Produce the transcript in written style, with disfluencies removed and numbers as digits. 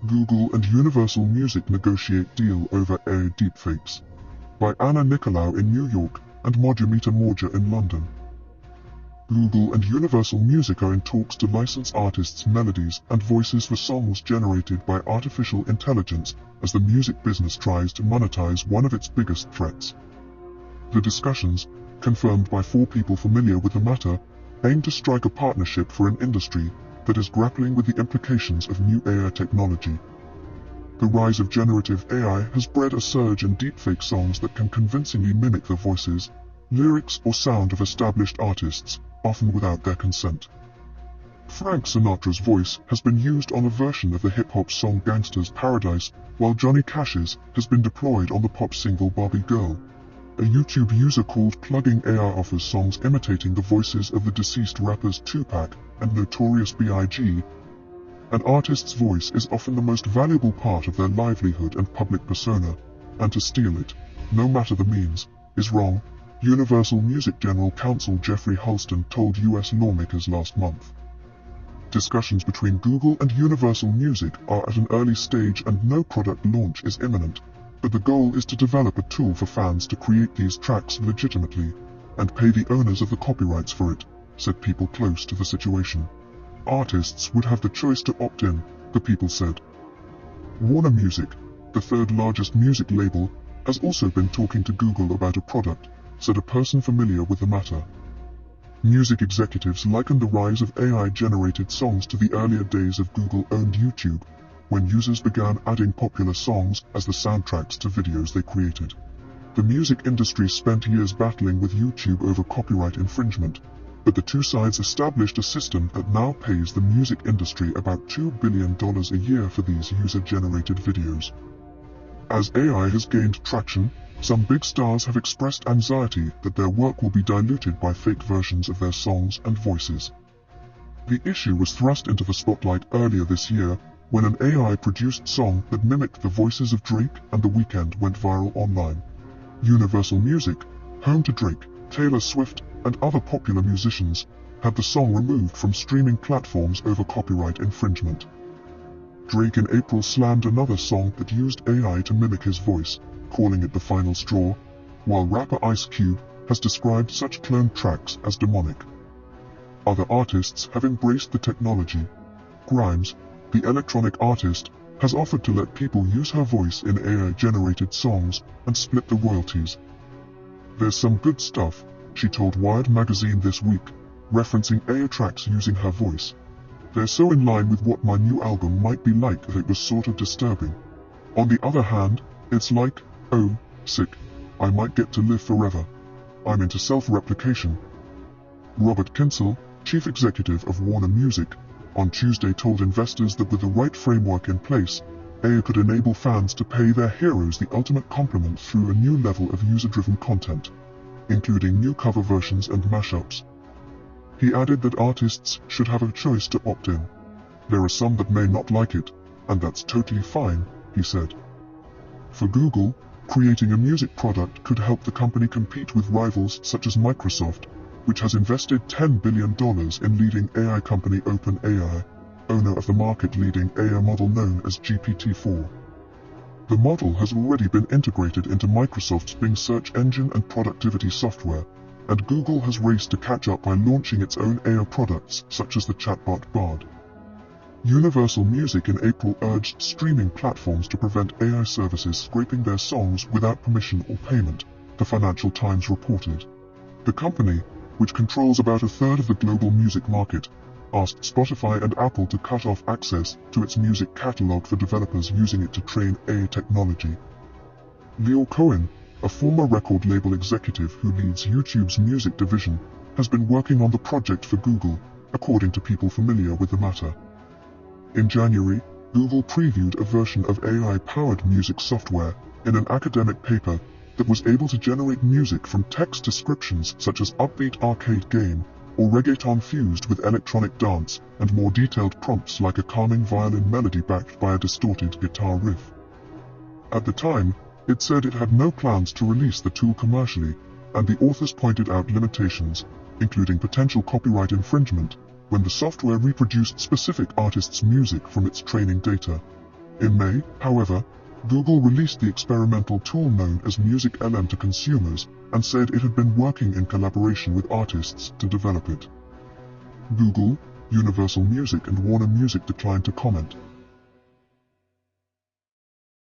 Google and Universal Music negotiate deal over AI deepfakes. By Anna Nicolaou in New York and Modjamita Morja in London. Google and Universal Music are in talks to license artists' melodies and voices for songs generated by artificial intelligence as the music business tries to monetize one of its biggest threats. The discussions, confirmed by 4 people familiar with the matter, aim to strike a partnership for an industry that is grappling with the implications of new AI technology. The rise of generative AI has bred a surge in deepfake songs that can convincingly mimic the voices, lyrics or sound of established artists, often without their consent. Frank Sinatra's voice has been used on a version of the hip-hop song Gangsta's Paradise, while Johnny Cash's has been deployed on the pop single Barbie Girl. A YouTube user called Plugging AI offers songs imitating the voices of the deceased rappers Tupac and Notorious B.I.G. An artist's voice is often the most valuable part of their livelihood and public persona, and to steal it, no matter the means, is wrong, Universal Music General Counsel Jeffrey Hulston told U.S. lawmakers last month. Discussions between Google and Universal Music are at an early stage and no product launch is imminent, but the goal is to develop a tool for fans to create these tracks legitimately, and pay the owners of the copyrights for it, said people close to the situation. Artists would have the choice to opt in, the people said. Warner Music, the third largest music label, has also been talking to Google about a product, said a person familiar with the matter. Music executives likened the rise of AI-generated songs to the earlier days of Google-owned YouTube, when users began adding popular songs as the soundtracks to videos they created. The music industry spent years battling with YouTube over copyright infringement, but the two sides established a system that now pays the music industry about $2 billion a year for these user-generated videos. As AI has gained traction, some big stars have expressed anxiety that their work will be diluted by fake versions of their songs and voices. The issue was thrust into the spotlight earlier this year, when an AI-produced song that mimicked the voices of Drake and The Weeknd went viral online. Universal Music, home to Drake, Taylor Swift, and other popular musicians, had the song removed from streaming platforms over copyright infringement. Drake in April slammed another song that used AI to mimic his voice, calling it the final straw, while rapper Ice Cube has described such cloned tracks as demonic. Other artists have embraced the technology. Grimes, the electronic artist, has offered to let people use her voice in AI-generated songs and split the royalties. "There's some good stuff," she told Wired magazine this week, referencing AI tracks using her voice. "They're so in line with what my new album might be like that it was sort of disturbing. On the other hand, it's like, oh, sick, I might get to live forever. I'm into self-replication." Robert Kinsell, chief executive of Warner Music, on Tuesday told investors that with the right framework in place, AI could enable fans to pay their heroes the ultimate compliment through a new level of user-driven content, including new cover versions and mashups. He added that artists should have a choice to opt in. "There are some that may not like it, and that's totally fine," he said. For Google, creating a music product could help the company compete with rivals such as Microsoft, which has invested $10 billion in leading AI company OpenAI, owner of the market-leading AI model known as GPT-4. The model has already been integrated into Microsoft's Bing search engine and productivity software, and Google has raced to catch up by launching its own AI products such as the chatbot Bard. Universal Music in April urged streaming platforms to prevent AI services scraping their songs without permission or payment, the Financial Times reported. The company, which controls about a third of the global music market, asked Spotify and Apple to cut off access to its music catalog for developers using it to train AI technology. Leo Cohen, a former record label executive who leads YouTube's music division, has been working on the project for Google, according to people familiar with the matter. In January, Google previewed a version of AI-powered music software in an academic paper that was able to generate music from text descriptions such as upbeat arcade game, or reggaeton fused with electronic dance, and more detailed prompts like a calming violin melody backed by a distorted guitar riff. At the time, it said it had no plans to release the tool commercially, and the authors pointed out limitations, including potential copyright infringement, when the software reproduced specific artists' music from its training data. In May, however, Google released the experimental tool known as Music LM to consumers and said it had been working in collaboration with artists to develop it. Google, Universal Music and Warner Music declined to comment.